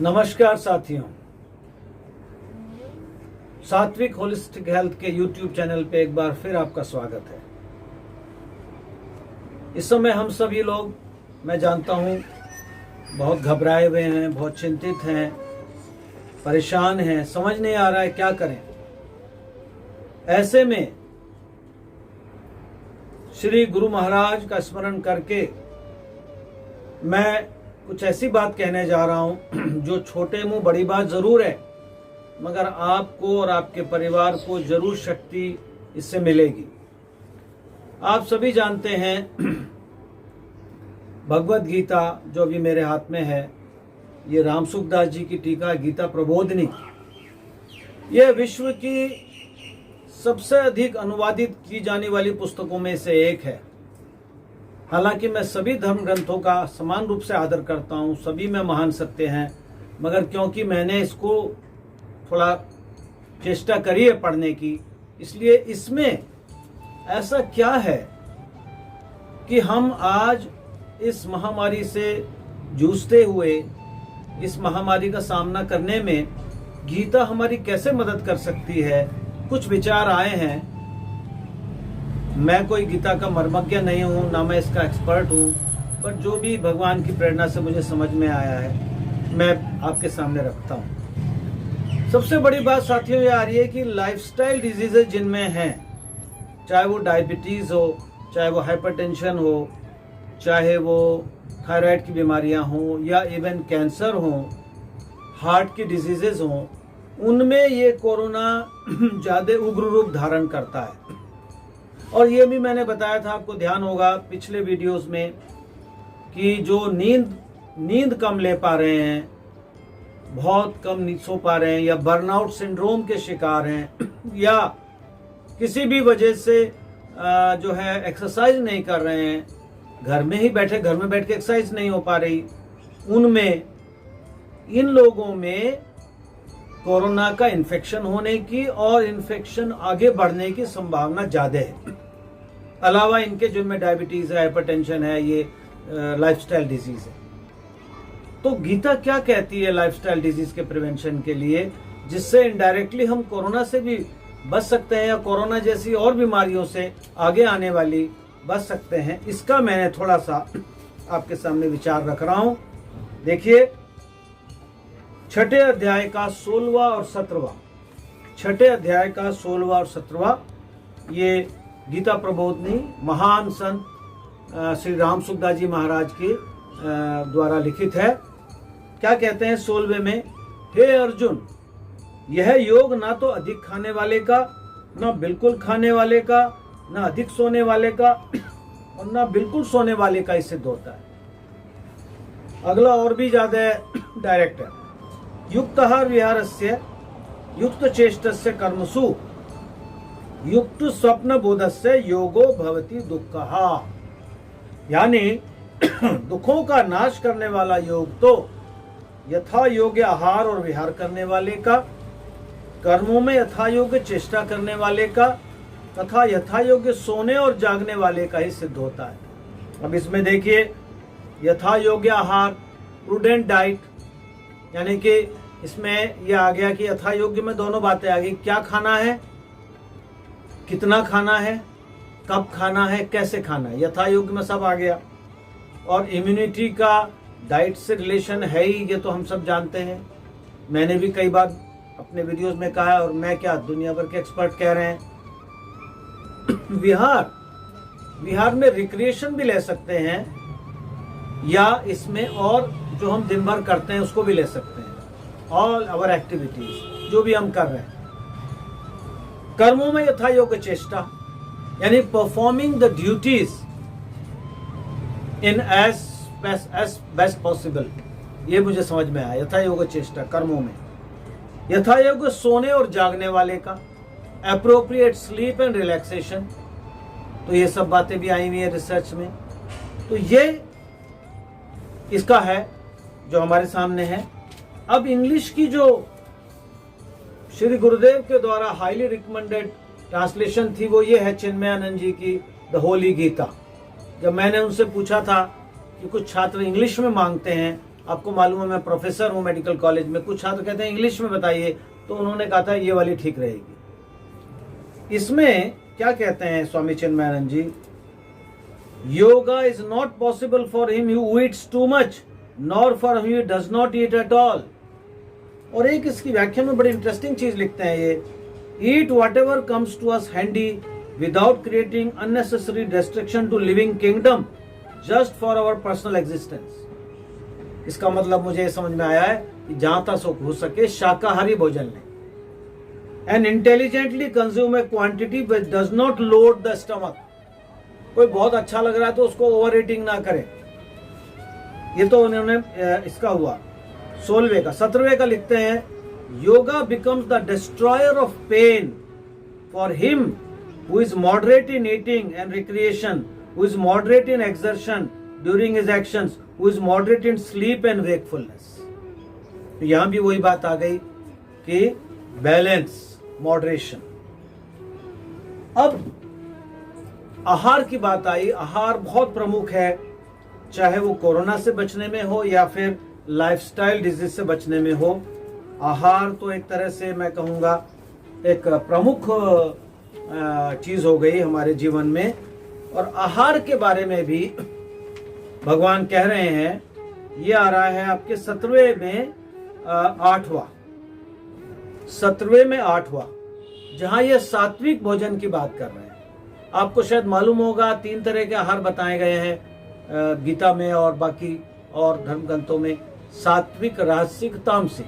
नमस्कार साथियों, सात्विक होलिस्टिक हेल्थ के YouTube चैनल पे एक बार फिर आपका स्वागत है। इस समय हम सभी लोग, मैं जानता हूँ, बहुत घबराए हुए हैं, बहुत चिंतित हैं, परेशान हैं, समझ नहीं आ रहा है क्या करें। ऐसे में श्री गुरु महाराज का स्मरण करके मैं कुछ ऐसी बात कहने जा रहा हूं जो छोटे मुंह बड़ी बात जरूर है, मगर आपको और आपके परिवार को जरूर शक्ति इससे मिलेगी। आप सभी जानते हैं भगवत गीता जो अभी मेरे हाथ में है, ये राम सुखदास जी की टीका गीता प्रबोधिनी, यह विश्व की सबसे अधिक अनुवादित की जाने वाली पुस्तकों में से एक है। हालांकि मैं सभी धर्म ग्रंथों का समान रूप से आदर करता हूँ, सभी में महान सत्य हैं, मगर क्योंकि मैंने इसको थोड़ा चेष्टा करी है पढ़ने की, इसलिए इसमें ऐसा क्या है कि हम आज इस महामारी से जूझते हुए, इस महामारी का सामना करने में गीता हमारी कैसे मदद कर सकती है, कुछ विचार आए हैं। मैं कोई गीता का मर्मज्ञ नहीं हूँ, ना मैं इसका एक्सपर्ट हूँ, पर जो भी भगवान की प्रेरणा से मुझे समझ में आया है मैं आपके सामने रखता हूँ। सबसे बड़ी बात साथियों ये आ रही है कि लाइफस्टाइल डिजीजेज जिनमें हैं, चाहे वो डायबिटीज़ हो, चाहे वो हाइपरटेंशन हो, चाहे वो थायराइड की बीमारियाँ हों, या इवन कैंसर हो, हार्ट की डिजीजेज हों, उनमें ये कोरोना ज़्यादा उग्र रूप धारण करता है। और ये भी मैंने बताया था, आपको ध्यान होगा पिछले वीडियोस में, कि जो नींद कम ले पा रहे हैं, बहुत कम नींद सो पा रहे हैं, या बर्नआउट सिंड्रोम के शिकार हैं, या किसी भी वजह से जो है एक्सरसाइज नहीं कर रहे हैं, घर में बैठ के एक्सरसाइज नहीं हो पा रही, उनमें, इन लोगों में कोरोना का इन्फेक्शन होने की और इन्फेक्शन आगे बढ़ने की संभावना ज्यादा है। अलावा इनके जिनमें डायबिटीज है, हाइपरटेंशन है, ये लाइफस्टाइल डिजीज है। तो गीता क्या कहती है लाइफस्टाइल डिजीज के प्रिवेंशन के लिए, जिससे इनडायरेक्टली हम कोरोना से भी बच सकते हैं, या कोरोना जैसी और बीमारियों से आगे आने वाली बच सकते हैं। इसका मैंने थोड़ा सा आपके सामने विचार रख रहा हूं। देखिए, छठे अध्याय का 16वां और 17वां, छठे अध्याय का 16वां और 17वां, ये गीता प्रबोधिनी महान संत श्री राम सुखदास जी महाराज के द्वारा लिखित है। क्या कहते हैं 16वें में? हे अर्जुन, यह योग ना तो अधिक खाने वाले का, ना बिल्कुल खाने वाले का, ना अधिक सोने वाले का, और ना बिल्कुल सोने वाले का ही सिद्ध होता है। अगला और भी ज्यादा डायरेक्ट है। युक्तः विहारस्य युक्त चेष्टस्य कर्मसु युक्त स्वप्न बोधस्य योगो भवति दुःखः। यानी दुखों का नाश करने वाला योग तो यथा योग्य आहार और विहार करने वाले का, कर्मों में यथा योग्य चेष्टा करने वाले का, तथा यथा योग्य सोने और जागने वाले का ही सिद्ध होता है। अब इसमें देखिए, यथा योग्य आहार, प्रूडेंट डाइट, यानी कि इसमें यह आ गया कि यथा योग्य में दोनों बातें आ गई, क्या खाना है, कितना खाना है, कब खाना है, कैसे खाना है, यथा योग्य में सब आ गया। और इम्यूनिटी का डाइट से रिलेशन है ही, ये तो हम सब जानते हैं, मैंने भी कई बार अपने वीडियोस में कहा है, और मैं क्या, दुनिया भर के एक्सपर्ट कह रहे हैं। विहार में रिक्रिएशन भी ले सकते हैं, या इसमें और जो हम दिन भर करते हैं उसको भी ले सकते हैं, ऑल आवर एक्टिविटीज जो भी हम कर रहे हैं। कर्मों में यथा योग्य चेष्टा, यानी performing the duties in as best possible, ये मुझे समझ में आया। यथा योग्य चेष्टा कर्मों में, यथा योग्य सोने और जागने वाले का, एप्रोप्रिएट स्लीप एंड रिलैक्सेशन, तो ये सब बातें भी आई हुई है रिसर्च में। तो ये इसका है जो हमारे सामने है। अब इंग्लिश की जो श्री गुरुदेव के द्वारा हाईली रिकमेंडेड ट्रांसलेशन थी, वो ये है चिन्मयानंद जी की द होली गीता। जब मैंने उनसे पूछा था कि कुछ छात्र इंग्लिश में मांगते हैं आपको मालूम है मैं प्रोफेसर हूँ मेडिकल कॉलेज में, कुछ छात्र कहते हैं इंग्लिश में बताइए, तो उन्होंने कहा था ये वाली ठीक रहेगी। इसमें क्या कहते हैं Swami Chinmayananda ji, yoga is not possible for him who eats too much nor for him who does not eat at all. और एक इसकी व्याख्या में बड़ी इंटरेस्टिंग चीज लिखते हैं ये, eat whatever comes to us handy without creating unnecessary restriction to living kingdom just for our personal existence. इसका मतलब मुझे समझ में आया है कि जहां तक हो सके शाकाहारी भोजन लें and intelligently consume a quantity which does not load the stomach. कोई बहुत अच्छा लग रहा है तो उसको ओवर ईटिंग ना करें। ये तो उन्होंने इसका हुआ 16वें का। 17वें का लिखते हैं, yoga becomes the destroyer of pain for him who is moderate in eating and recreation, who is moderate in exertion during his actions, who is moderate in sleep and wakefulness. तो यहां भी वही बात आ गई कि बैलेंस, मॉडरेशन। अब आहार की बात आई। आहार बहुत प्रमुख है, चाहे वो कोरोना से बचने में हो या फिर लाइफस्टाइल डिजीज से बचने में हो। आहार तो एक तरह से मैं कहूँगा एक प्रमुख चीज हो गई हमारे जीवन में। और आहार के बारे में भी भगवान कह रहे हैं, ये आ रहा है आपके 17वें में 8वां, 17वें में 8वां, जहां ये सात्विक भोजन की बात कर रहे हैं। आपको शायद मालूम होगा 3 तरह के आहार बताए गए हैं गीता में और बाकी और धर्म ग्रंथों में, सात्विक, राजसिक, तामसिक।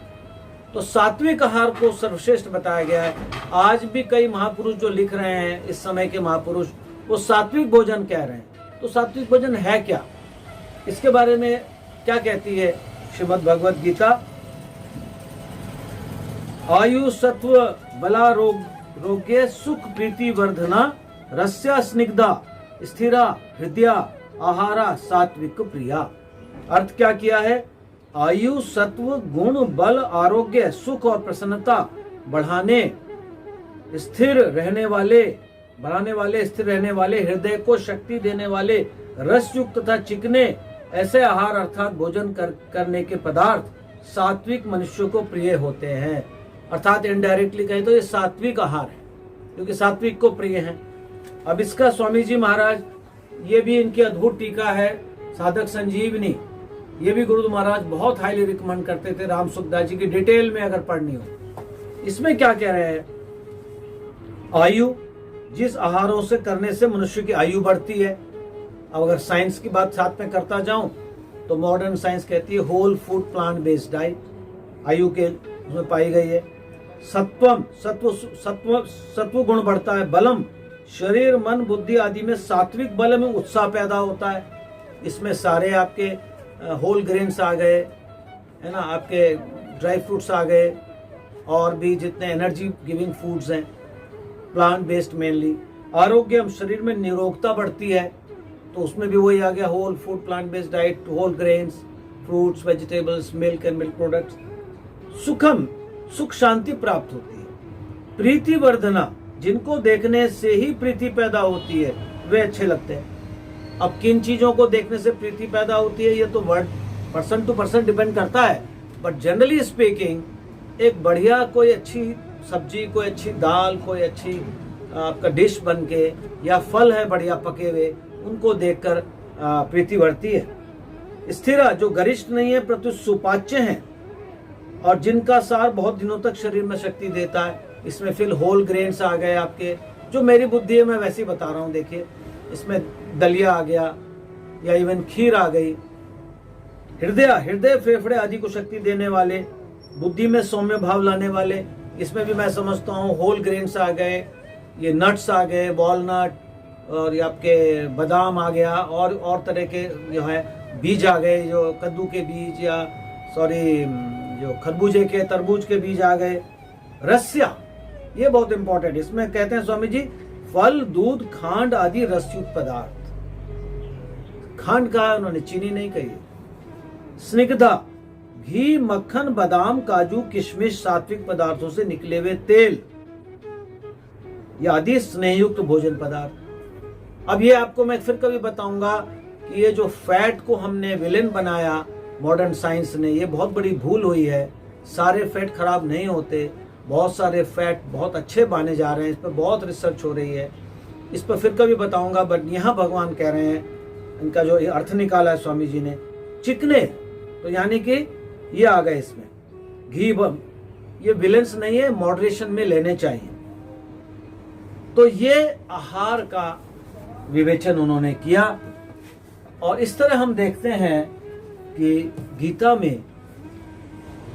तो सात्विक आहार को सर्वश्रेष्ठ बताया गया है। आज भी कई महापुरुष जो लिख रहे हैं, इस समय के महापुरुष, वो सात्विक भोजन कह रहे हैं। तो सात्विक भोजन है क्या, इसके बारे में क्या कहती है श्रीमद् भगवद गीता? आयु सत्व बला रोग्य सुख प्रीति वर्धना रस्या स्निग्धा स्थिरा हृदया आहारा सात्विक प्रिया। अर्थ क्या किया है? आयु सत्व गुण बल आरोग्य सुख और प्रसन्नता बढ़ाने, स्थिर रहने वाले, बढ़ाने वाले, स्थिर रहने वाले, हृदय को शक्ति देने वाले, रस युक्त तथा चिकने ऐसे आहार अर्थात भोजन करने के पदार्थ सात्विक मनुष्य को प्रिय होते हैं। अर्थात इनडायरेक्टली कहें तो ये सात्विक आहार है, क्योंकि सात्विक को प्रिय है। अब इसका स्वामी जी महाराज, ये भी इनकी अद्भुत टीका है, साधक संजीवनी, ये भी गुरु महाराज बहुत हाईली रिकमेंड करते थे राम सुखदास जी की, डिटेल में अगर पढ़नी हो। इसमें क्या कह रहे हैं? आयु, जिस आहारों से करने से मनुष्य की आयु बढ़ती है। अब अगर साइंस की बात साथ में करता जाऊं तो मॉडर्न साइंस कहती है whole food plant based diet आयु के उसमें पाई गई है। सत्वम, सत्व गुण बढ़ता है। बलम, शरीर मन बुद्धि आदि में सात्विक बल में उत्साह पैदा होता है। इसमें सारे आपके होल ग्रेन्स आ गए, है ना, आपके ड्राई फ्रूट्स आ गए, और भी जितने एनर्जी गिविंग फूड्स हैं, प्लांट बेस्ड मेनली। आरोग्य, शरीर में निरोगता बढ़ती है, तो उसमें भी वही आ गया, whole food plant based diet, whole grains, fruits, vegetables, milk and milk products. सुखम, सुख शांति प्राप्त होती है। प्रीति वर्धना, जिनको देखने से ही प्रीति पैदा होती है वे अच्छे लगते हैं। अब किन चीजों को देखने से प्रीति पैदा होती है ये तो word person to person depend करता है, बट जनरली स्पीकिंग एक बढ़िया कोई अच्छी सब्जी, कोई अच्छी दाल, कोई अच्छी आपका डिश बन के, या फल है बढ़िया पके हुए, उनको देखकर प्रीति बढ़ती है। स्थिरा, जो गरिष्ठ नहीं है परंतु सुपाच्य हैं और जिनका सार बहुत दिनों तक शरीर में शक्ति देता है। इसमें फिर होल ग्रेन्स आ गए आपके, जो मेरी बुद्धि है मैं वैसे ही बता रहा हूँ। देखिए इसमें दलिया आ गया या इवन खीर आ गई। हृदय फेफड़े आदि को शक्ति देने वाले, बुद्धि में सौम्य भाव लाने वाले, इसमें भी मैं समझता हूँ होल ग्रेन्स आ गए, ये नट्स आ गए, वॉलनट, और ये आपके बादाम आ गया, और तरह के जो है बीज आ गए, जो कद्दू के बीज, या जो खरबूजे के, तरबूज के बीज आ गए। रस्या, ये बहुत इंपॉर्टेंट, इसमें कहते हैं स्वामी जी फल, दूध, खांड आदि रसयुक्त पदार्थ। खांड का उन्होंने चीनी नहीं कही। स्निग्धा, घी, मक्खन, बादाम, काजू, किशमिश, सात्विक पदार्थों से निकले हुए तेल, ये आदि स्नेहयुक्त भोजन पदार्थ। अब ये आपको मैं फिर कभी बताऊंगा कि ये जो फैट को हमने विलेन बनाया, मॉडर्न साइंस ने, ये बहुत बड़ी भूल हुई है। सारे फैट खराब नहीं होते, बहुत सारे फैट बहुत अच्छे माने जा रहे हैं, इस पर बहुत रिसर्च हो रही है, इस पर फिर कभी बताऊंगा। बट यहाँ भगवान कह रहे हैं, इनका जो अर्थ निकाला है स्वामी जी ने, चिकने, तो यानी कि ये आ गए इसमें घी बम, ये विलेंस नहीं है, मॉडरेशन में लेने चाहिए। तो ये आहार का विवेचन उन्होंने किया। और इस तरह हम देखते हैं कि गीता में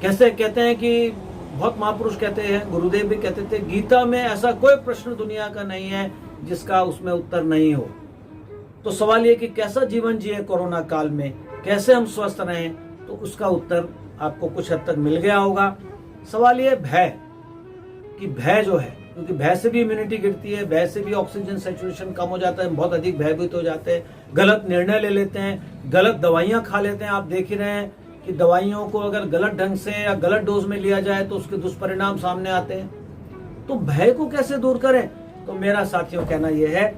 कैसे कहते हैं कि बहुत महापुरुष कहते हैं, गुरुदेव भी कहते थे, गीता में ऐसा कोई प्रश्न दुनिया का नहीं है जिसका उसमें उत्तर नहीं हो। तो सवाल ये कि कैसा जीवन जिए कोरोना काल में, कैसे हम स्वस्थ रहें, तो उसका उत्तर आपको कुछ हद तक मिल गया होगा। सवाल ये भय, कि भय जो है, क्योंकि भय से भी इम्यूनिटी गिरती है, भय से भी ऑक्सीजन सैचुरेशन कम हो जाता है, बहुत अधिक भयभीत हो जाते हैं, गलत निर्णय ले लेते हैं, गलत दवाइयां खा लेते हैं। आप देख ही रहे हैं कि दवाइयों को अगर गलत ढंग से या गलत डोज में लिया जाए तो उसके दुष्परिणाम सामने आते हैं। तो भय को कैसे दूर करें? तो मेरा साथियों कहना यह है,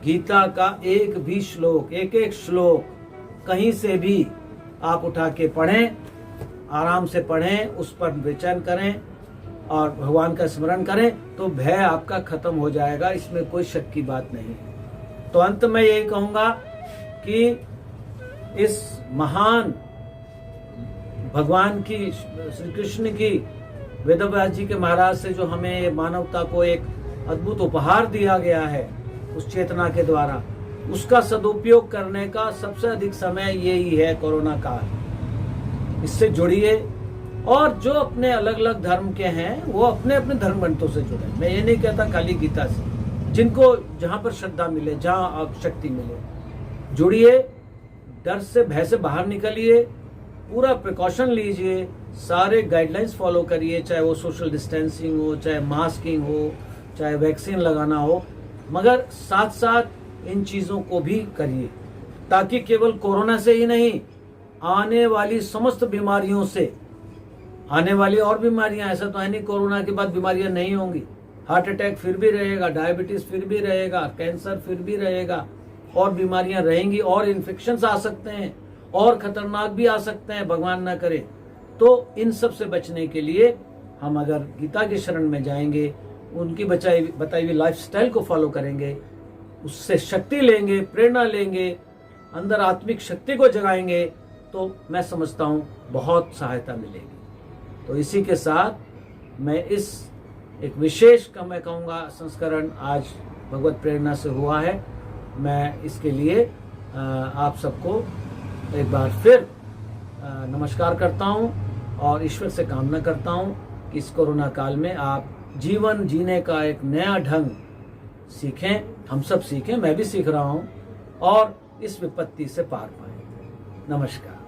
गीता का एक भी श्लोक, एक एक श्लोक कहीं से भी आप उठा के पढ़ें, आराम से पढ़ें, उस पर विचार करें और भगवान का स्मरण करें, तो भय आपका खत्म हो जाएगा, इसमें कोई शक की बात नहीं है। तो अंत में यही कहूंगा कि इस महान भगवान की, श्री कृष्ण की, वेदव्यास जी के महाराज से जो हमें मानवता को एक अद्भुत उपहार दिया गया है उस चेतना के द्वारा, उसका सदुपयोग करने का सबसे अधिक समय यही है, कोरोना काल। इससे जुड़िए, और जो अपने अलग अलग धर्म के हैं वो अपने अपने धर्म ग्रंथों से जुड़े। मैं ये नहीं कहता खाली गीता से, जिनको जहां पर श्रद्धा मिले, जहां आप शक्ति मिले, जुड़िए, डर से, भय से बाहर निकलिए, पूरा प्रिकॉशन लीजिए, सारे गाइडलाइंस फॉलो करिए, चाहे वो सोशल डिस्टेंसिंग हो, चाहे मास्किंग हो, चाहे वैक्सीन लगाना हो, मगर साथ साथ इन चीजों को भी करिए, ताकि केवल कोरोना से ही नहीं, आने वाली समस्त बीमारियों से, आने वाली और बीमारियां, ऐसा तो है नहीं कोरोना के बाद बीमारियां नहीं होंगी, हार्ट अटैक फिर भी रहेगा, डायबिटीज फिर भी रहेगा, कैंसर फिर भी रहेगा, और बीमारियां रहेंगी, और इन्फेक्शंस आ सकते हैं, और खतरनाक भी आ सकते हैं, भगवान ना करे। तो इन सब से बचने के लिए हम अगर गीता की शरण में जाएंगे, उनकी बताई हुई लाइफस्टाइल को फॉलो करेंगे, उससे शक्ति लेंगे, प्रेरणा लेंगे, अंदर आत्मिक शक्ति को जगाएंगे, तो मैं समझता हूं बहुत सहायता मिलेगी। तो इसी के साथ मैं इस एक विशेष का मैं कहूँगा संस्करण आज भगवत प्रेरणा से हुआ है। मैं इसके लिए आप सबको एक बार फिर नमस्कार करता हूँ और ईश्वर से कामना करता हूँ कि इस कोरोना काल में आप जीवन जीने का एक नया ढंग सीखें, हम सब सीखें, मैं भी सीख रहा हूँ, और इस विपत्ति से पार पाएं। नमस्कार।